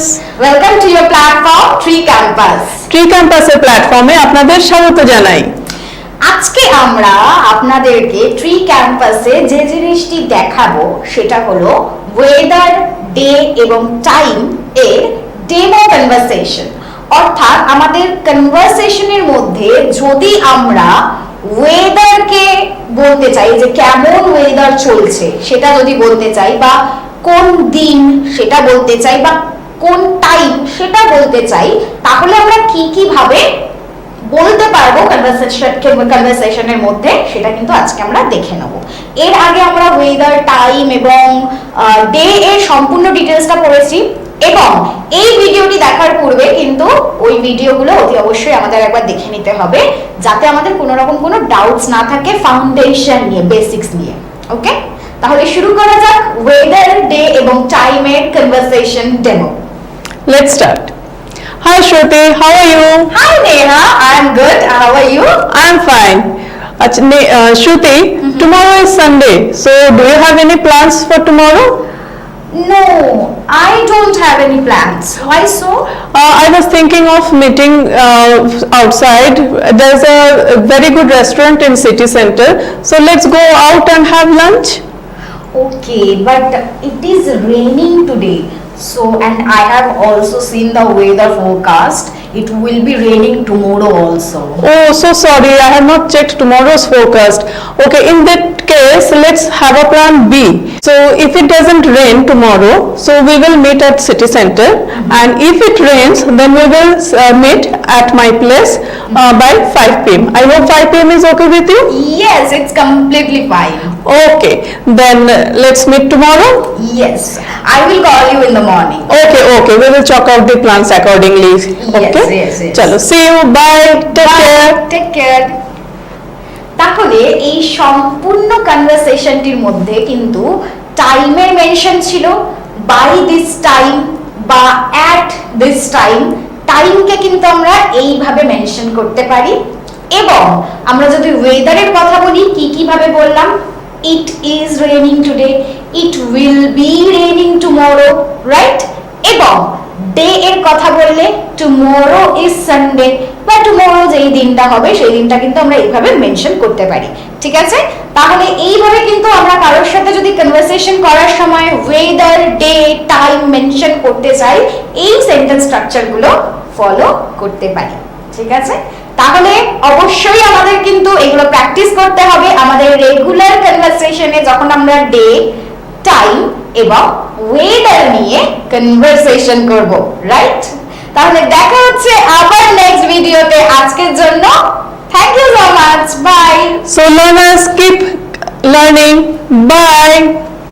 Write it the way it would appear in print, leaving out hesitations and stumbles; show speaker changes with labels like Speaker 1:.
Speaker 1: listeners.
Speaker 2: Welcome to your platform, Tree Campus.
Speaker 1: Tree Campus এর প্ল্যাটফর্মে আপনাদের স্বাগত জানাই।
Speaker 2: আজকে আমরা আপনাদেরকে ট্রি ক্যাম্পাসে যে জিনিসটি দেখাবো সেটা হলো ওয়েদার, ডে এবং টাইম এর ডেমো কনভারসেশন। অর্থাৎ আমাদের কনভারসেশনের মধ্যে যদি আমরা ওয়েদারকে বলতে চাই যে কেমন ওয়েদার চলছে সেটা যদি বলতে চাই, বা কোন দিন সেটা বলতে চাই, বা কোন টাইম সেটা বলতে চাই, তাহলে আমরা কি ভাবে বলতে পারবো কনভারসেশনের মধ্যে সেটা কিন্তু আজকে আমরা দেখে নেব। এর আগে আমরা ওয়েদার, টাইম এবং ডে এর সম্পূর্ণ ডিটেলসটা পড়েছি, এবং এই ভিডিওটি দেখার পূর্বে কিন্তু ওই ভিডিওগুলো অতি অবশ্যই আমাদের একবার দেখে নিতে হবে, যাতে আমাদের কোনো রকম কোনো ডাউটস না থাকে ফাউন্ডেশন নিয়ে, বেসিক্স নিয়ে। ওকে, তাহলে শুরু করা যাক ওয়েদার, ডে এবং টাইমের conversation demo.
Speaker 1: Let's start. Hi Shruti, how are you?
Speaker 2: Hi Neha, I am good. How are you?
Speaker 1: I am fine. Shruti, tomorrow is Sunday, so do you have any plans for tomorrow?
Speaker 2: No, I don't have any plans. Why so?
Speaker 1: I was thinking of meeting outside. There's a very good restaurant in city center, so let's go out and have lunch.
Speaker 2: Okay, but it is raining today. So, and I have also seen the weather forecast. It will be raining tomorrow also.
Speaker 1: Oh, so sorry, I have not checked tomorrow's forecast. Okay, in that case, let's have a plan B. So, if it doesn't rain tomorrow, so we will meet at city center, and if it rains, then we will meet at my place by 5 p.m. I hope 5 p.m. is okay with you?
Speaker 2: Yes, it's completely fine.
Speaker 1: Okay, then let's meet tomorrow.
Speaker 2: Yes, I will call you in the morning.
Speaker 1: Okay, we will chalk out the plans accordingly. Okay?
Speaker 2: Yes.
Speaker 1: Chalo, see you, bye, take care.
Speaker 2: Take care. তাহলে এই সম্পূর্ণ কনভারসেশনটির মধ্যে কিন্তু টাইমের mention ছিল, by this time বা at this time. টাইমকে কিন্তু আমরা এইভাবে মেনশন করতে পারি, এবং আমরা যদি ওয়েদারের কথা বলি কিভাবে বললাম, it is raining today, it will be raining tomorrow, right? এবং ডে এর কথা বললে টুমরো ইজ সানডে, বা টুমরো যেই দিনটা হবে সেই দিনটা কিন্তু আমরা এইভাবে মেনশন করতে পারি। ঠিক আছে, তাহলে এইভাবে কিন্তু আমরা কারোর সাথে যদি কনভারসেশন করার সময় ওয়েদার, ডে, টাইম মেনশন করতে চাই, এই সেন্টেন্স স্ট্রাকচারগুলো ফলো করতে পারি। ঠিক আছে, তাহলে অবশ্যই আমাদের কিন্তু এগুলো প্র্যাকটিস করতে হবে আমাদের রেগুলার কনভারসেশনে, যখন আমরা ডে, টাইম এবং ওয়েদার নিয়ে কনভারসেশন করব, রাইট? তাহলে দেখা হচ্ছে আবার নেক্সট ভিডিওতে। আজকের জন্য thank you so much, bye.
Speaker 1: So learners, keep learning. Bye.